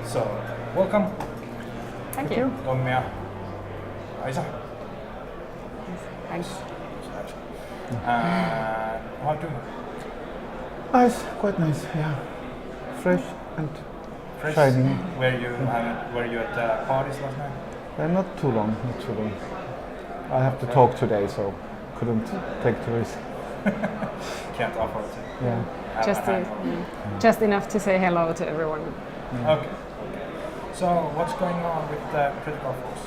So, welcome. Thank you. Tommi ja Raisa. Thanks. How do you? Nice, quite nice, yeah. Fresh and Fresh? shining. Were you at the parties last night? Not too long. I have to talk today, so couldn't take the risk. Can't afford it. Yeah. Just enough to say hello to everyone. Yeah. Okay. So, what's going on with the Critical Force?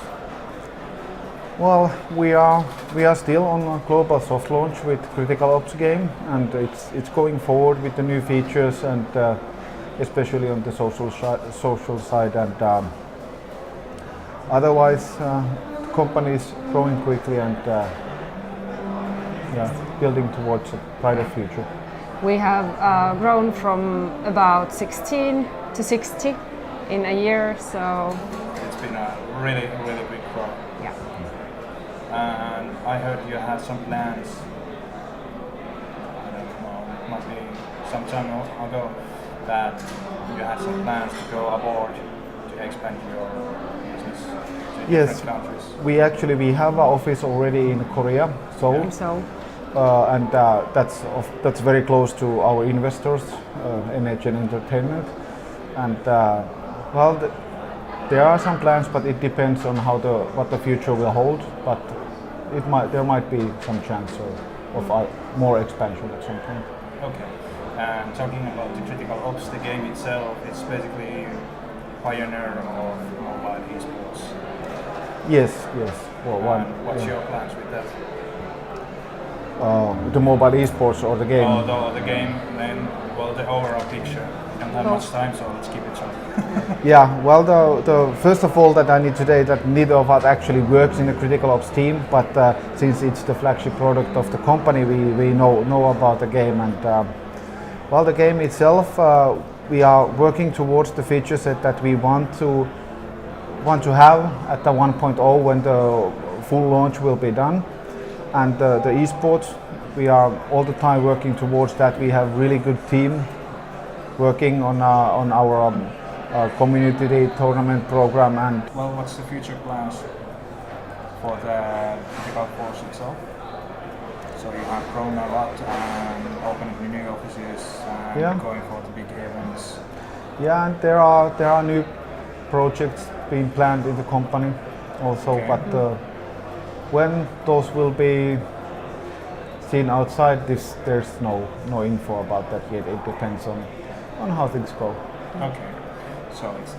Well, we are still on a global soft launch with Critical Ops game, and it's going forward with the new features and especially on the social side, and otherwise the company is growing quickly and building towards a brighter future. We have grown from about 16 to 60 in a year, so it's been a really big growth. Yeah. And I heard you had some plans, I don't know, it might be some time ago, that you had some plans to go abroad to expand your business to different countries. We have an office already in Korea, Seoul. And that's very close to our investors, NHN Entertainment, and there are some plans, but it depends on what the future will hold. But there might be some chance of more expansion at some point. Okay. And talking about the Critical Ops, the game itself, it's basically pioneer of mobile esports. Yes. Well, what's your plans with that? The mobile esports or the game? Oh, the game, then, well, the overall picture. We don't have much time, so let's keep it short. Yeah, well, the first of all that I need today that neither of us actually works in the Critical Ops team, but since it's the flagship product of the company, we know about the game, and well, the game itself, we are working towards the feature set that we want to have at the 1.0 when the full launch will be done. And the esports, we are all the time working towards that. We have really good team working on our community day tournament program. And well, what's the future plans for the Critical Force itself? So you have grown a lot and opening new offices and going for the big events. Yeah, and there are new projects being planned in the company also, but when those will be seen outside, there's no info about that yet. It depends on how things go. Okay, so it's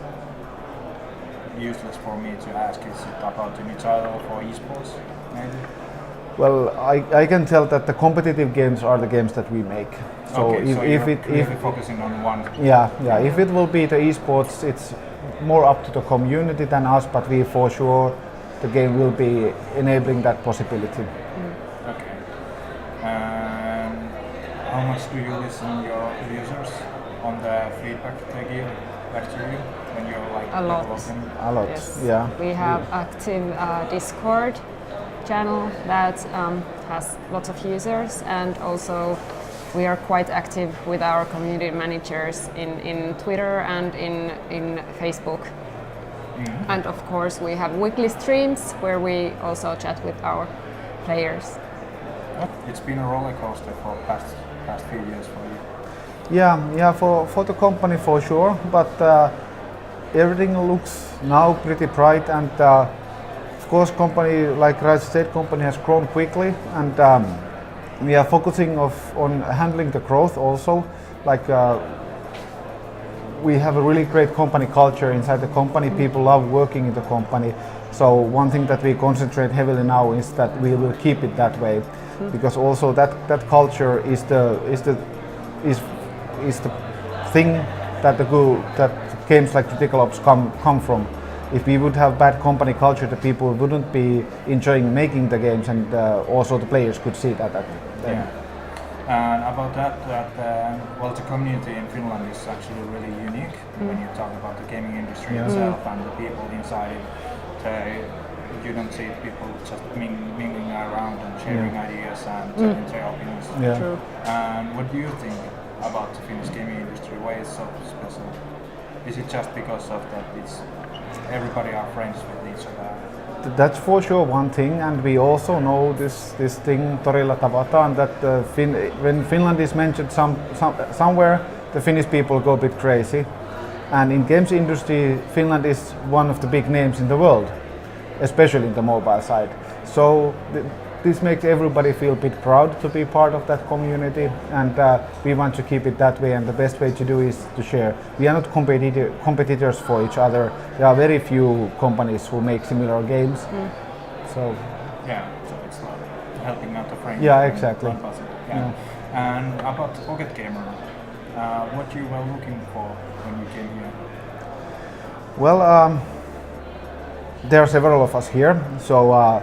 useless for me to ask, is it about the new title for esports, maybe? Well, I can tell that the competitive games are the games that we make. So okay, if focusing on one. Yeah. If it will be the esports, it's more up to the community than us, but we for sure the game will be enabling that possibility. Okay. How much do you listen your users on the feedback they give back to you when you're developing? A lot. Yes. Yeah. We have active Discord channel that has lots of users, and also we are quite active with our community managers in Twitter and in Facebook. Mm-hmm. And of course we have weekly streams where we also chat with our players. It's been a roller coaster for past few years for you. Yeah, for the company for sure, but everything looks now pretty bright, and of course company, like Raisa said, company has grown quickly, and we are focusing on handling the growth also. Like we have a really great company culture inside the company. People love working in the company. So one thing that we concentrate heavily now is that we will keep it that way, because also that culture is the thing that games like Critical Ops come from. If we would have bad company culture, the people wouldn't be enjoying making the games, and also the players could see that. Yeah. And about that, well, the community in Finland is actually really unique when you talk about the gaming industry itself and the people inside it. You don't see people just mingling around and sharing ideas and telling their opinions. Yeah. True. And what do you think about the Finnish gaming industry? Why it's so special? is it just because of that it's everybody are friends with each other? That's for sure one thing, and we also know this thing Torilla Tavataan that when Finland is mentioned somewhere, the Finnish people go a bit crazy. And in games industry, Finland is one of the big names in the world, especially in the mobile side. So this makes everybody feel a bit proud to be part of that community, and we want to keep it that way. And the best way to do is to share. We are not competitors for each other. There are very few companies who make similar games. So so it's like helping out a friend. Yeah, exactly. Yeah. And about Pocket Gamer, what you were looking for when you came here? Well, there are several of us here. So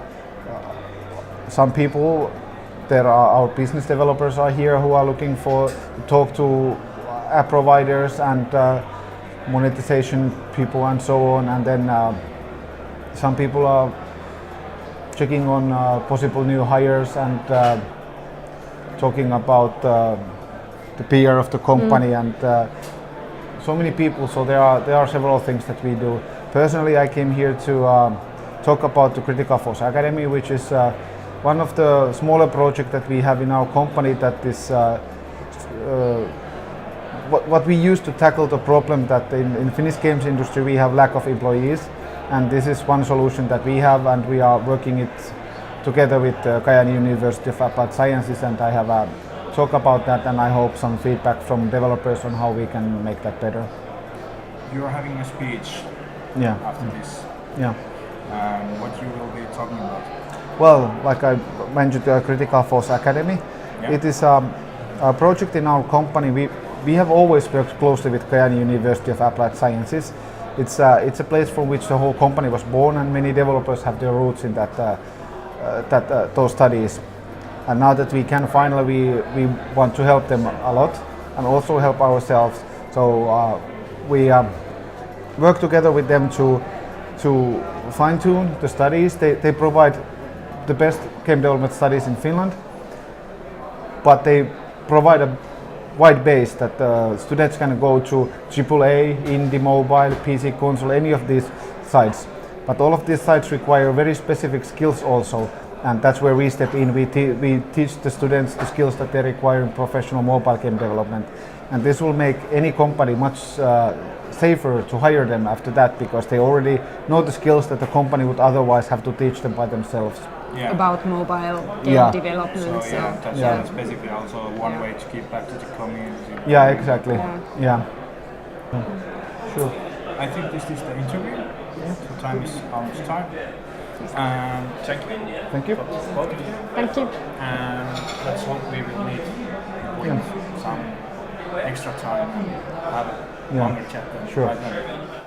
some people, there are our business developers are here who are looking to talk to app providers and monetization people and so on. And then some people are checking on possible new hires and talking about the PR of the company and so many people. So there are several things that we do. Personally, I came here to talk about the Critical Force Academy, which is one of the smaller projects that we have in our company that is what we use to tackle the problem that in Finnish games industry we have lack of employees, and this is one solution that we have, and we are working it together with Kajaani University of Applied Sciences, and I have talk about that, and I hope some feedback from developers on how we can make that better. You are having a speech after this. Yeah. What you will be talking about? Well, like I mentioned, the Critical Force Academy. Yeah. It is a project in our company. We have always worked closely with Kajaani University of Applied Sciences. It's a place from which the whole company was born, and many developers have their roots in those studies. And now that we can finally, we want to help them a lot and also help ourselves. So we work together with them to fine-tune the studies. They provide the best game development studies in Finland, but they provide a wide base that students can go to AAA, indie, mobile, PC, console, any of these sites. But all of these sites require very specific skills also, and that's where we step in. We teach the students the skills that they require in professional mobile game development, and this will make any company much safer to hire them after that, because they already know the skills that the company would otherwise have to teach them by themselves. Yeah. About mobile game development. So that's basically also one way to give back to the community. Yeah, exactly. Yeah. Sure. I think this is the interview. The time is almost time. Thank you. Thank you. Thank you. And let's hope we will meet with some extra time and have a longer chat than right now.